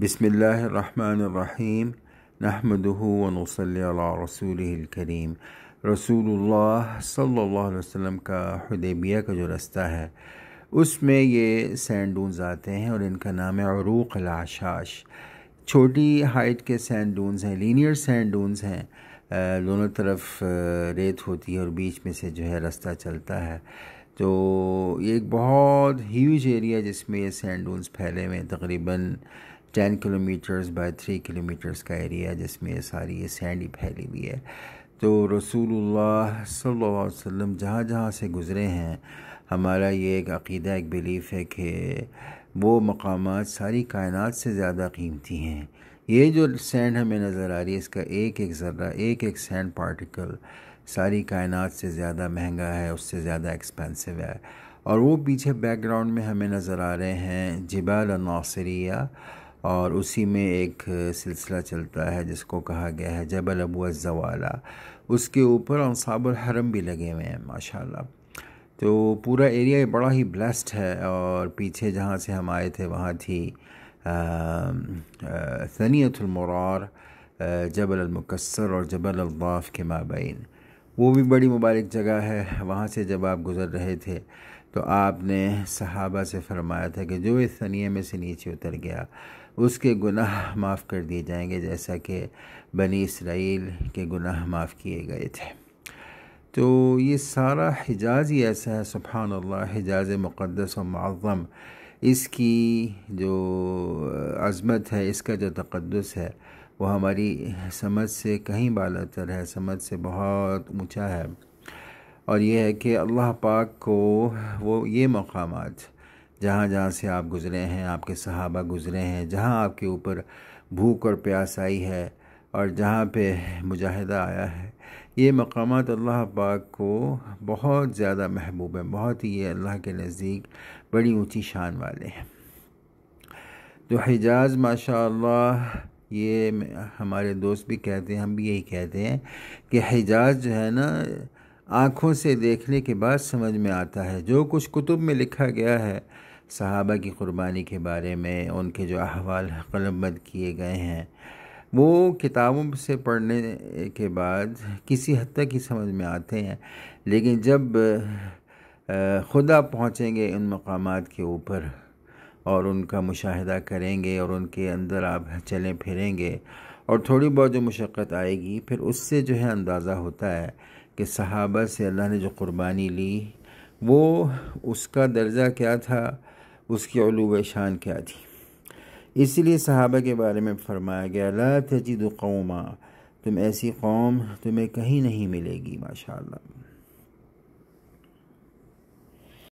بسم اللہ الرحمن الرحیم نحمدہ ونصلی علی رسولہ الکریم۔ رسول اللہ صلی اللہ علیہ وسلم کا حدیبیہ کا جو رستہ ہے اس میں یہ سینڈ ڈونز آتے ہیں اور ان کا نام ہے عروق العشاش۔ چھوٹی ہائٹ کے سینڈ ڈونز ہیں، لینئر سینڈ ڈونز ہیں، دونوں طرف ریت ہوتی ہے اور بیچ میں سے جو ہے رستہ چلتا ہے۔ تو یہ ایک بہت ہیوج ایریا جس میں یہ سینڈ ڈونز پھیلے ہوئے ہیں، تقریباً 10 کلومیٹرز بائی 3 کلومیٹرز کا ایریا جس میں یہ ساری یہ سینڈ ہی پھیلی ہوئی ہے۔ تو رسول اللہ صلی اللہ علیہ وسلم جہاں جہاں سے گزرے ہیں، ہمارا یہ ایک عقیدہ، ایک بیلیف ہے کہ وہ مقامات ساری کائنات سے زیادہ قیمتی ہیں۔ یہ جو سینڈ ہمیں نظر آ رہی ہے، اس کا ایک ایک ذرہ، ایک ایک سینڈ پارٹیکل ساری کائنات سے زیادہ مہنگا ہے، اس سے زیادہ ایکسپینسو ہے۔ اور وہ پیچھے بیک گراؤنڈ میں ہمیں نظر آ رہے ہیں جبال الناصریہ، اور اسی میں ایک سلسلہ چلتا ہے جس کو کہا گیا ہے جبل ابو الزوالہ، اس کے اوپر انصاب الحرم بھی لگے ہوئے ہیں ماشاءاللہ۔ تو پورا ایریا بڑا ہی بلیسڈ ہے۔ اور پیچھے جہاں سے ہم آئے تھے وہاں تھی ثنیۃ المرار، جبل المکسر اور جبل الضاف کے مابین، وہ بھی بڑی مبارک جگہ ہے۔ وہاں سے جب آپ گزر رہے تھے تو آپ نے صحابہ سے فرمایا تھا کہ جو اس ثنیے میں سے نیچے اتر گیا اس کے گناہ معاف کر دیے جائیں گے، جیسا کہ بنی اسرائیل کے گناہ معاف کیے گئے تھے۔ تو یہ سارا حجاز ہی ایسا ہے، سبحان اللہ، حجاز مقدس و معظم، اس کی جو عظمت ہے، اس کا جو تقدس ہے، وہ ہماری سمجھ سے کہیں بالاتر ہے، سمجھ سے بہت اونچا ہے۔ اور یہ ہے کہ اللہ پاک کو وہ یہ مقامات جہاں جہاں سے آپ گزرے ہیں، آپ کے صحابہ گزرے ہیں، جہاں آپ کے اوپر بھوک اور پیاس آئی ہے اور جہاں پہ مجاہدہ آیا ہے، یہ مقامات اللہ پاک کو بہت زیادہ محبوب ہیں، بہت ہی یہ اللہ کے نزدیک بڑی اونچی شان والے ہیں۔ تو حجاز ماشاءاللہ، یہ ہمارے دوست بھی کہتے ہیں، ہم بھی یہی کہتے ہیں کہ حجاز جو ہے نا، آنکھوں سے دیکھنے کے بعد سمجھ میں آتا ہے۔ جو کچھ کتب میں لکھا گیا ہے صحابہ کی قربانی کے بارے میں، ان کے جو احوال قلم بند کیے گئے ہیں، وہ کتابوں سے پڑھنے کے بعد کسی حد تک ہی سمجھ میں آتے ہیں، لیکن جب خدا پہنچیں گے ان مقامات کے اوپر اور ان کا مشاہدہ کریں گے اور ان کے اندر آپ چلیں پھریں گے اور تھوڑی بہت جو مشقت آئے گی، پھر اس سے جو ہے اندازہ ہوتا ہے کہ صحابہ سے اللہ نے جو قربانی لی وہ اس کا درجہ کیا تھا، اس کی علو شان کیا تھی۔ اسی لیے صحابہ کے بارے میں فرمایا گیا لا تجد قوما، تم ایسی قوم تمہیں کہیں نہیں ملے گی ماشاءاللہ۔